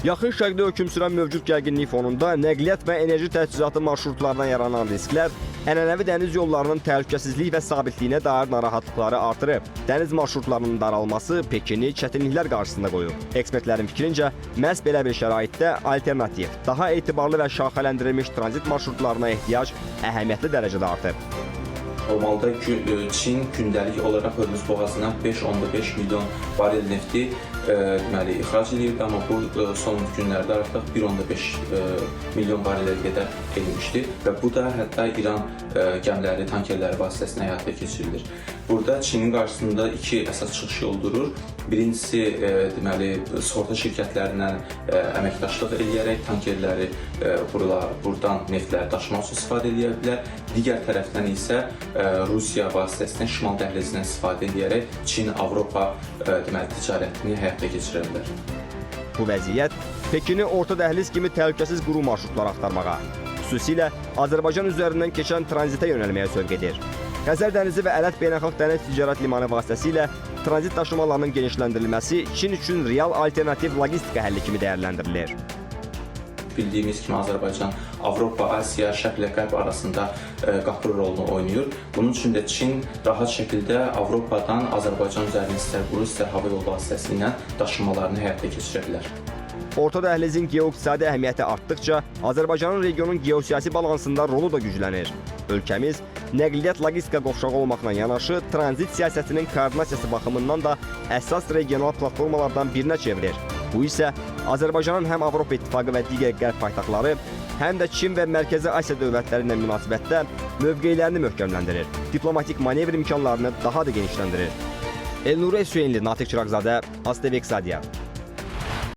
Yaxın Şərqdə hökm sürən mövcud gərginlik fonunda nəqliyyat və enerji təchizatı marşrutlarına yaranan risklər ənənəvi dəniz yollarının təhlükəsizlik və sabitliyinə dair narahatlıqları artırıb. Dəniz marşrutlarının daralması Pekini çətinliklər qarşısında qoyub. Ekspertlərin fikrincə, məhz belə bir şəraitdə alternativ, daha etibarlı və şaxələndirilmiş tranzit marşrutlarına ehtiyac əhəmiyyətli dərəcədə artıb. Normalda Çin gündəlik olaraq Hörmüz boğazından 5,5 milyon barel nefti ixrac edirdi, amma bu son günlərdə artıq 1,5 milyon barelə qədər edilmişdir və bu da hətta İran gəmiləri, tankerləri vasitəsilə həyata keçirilir. Burada Çinin qarşısında iki əsas çıxış yolu durur. Birincisi, sığorta şirkətlərindən əməkdaşlıq edərək tankerləri buradan neftləri daşımaq üçün istifadə edə bilər. Digər tərəfdən isə Rusiya vasitəsilə şimal dəhlizindən istifadə edərək Çin-Avropa ticarətini həyata keçirə bilər. Bu vəziyyət Pekini orta dəhliz kimi təhlükəsiz quru marşrutlar axtarmağa, xüsusilə Azərbaycan üzərindən keçən tranzitə yönəlməyə sövq edir. Xəzər dənizi və Ələt Beynəlxalq Dəniz Ticarət Limanı vasitəsilə tranzit daşımalarının genişləndirilməsi Çin üçün real alternativ logistika həlli kimi dəyərləndirilir. Bildiyimiz kimi Azərbaycan Avropa, Asiya, Şərq ilə Qərb arasında qapı rolunu oynayır. Bunun üçün də Çin rahat şəkildə Avropadan Azərbaycan üzərinə istər quru, istər hava yolu vasitəsilə daşımalarını həyata keçirə bilər. Orta dəhlizin geoiqtisadi əhəmiyyəti artdıqca Azərbaycanın regionun geosiyasi balansında rolu da güclənir. Ölkəmiz nəqliyyat logistika qovşağı olmaqla yanaşı tranzit siyasətinin koordinasiyası baxımından da əsas regional platformalardan birinə çevirir. Bu isə Azərbaycanın həm Avropa İttifaqı və digər qərb paytaxtları, həm də Çin və Mərkəzi Asiya dövlətləri ilə münasibətdə mövqeylərini möhkəmləndirir, diplomatik manevr imkanlarını daha da genişləndirir. Elnur Hüseynli, Natiq Çıraqzadə, ASTV İqtisadiyyat.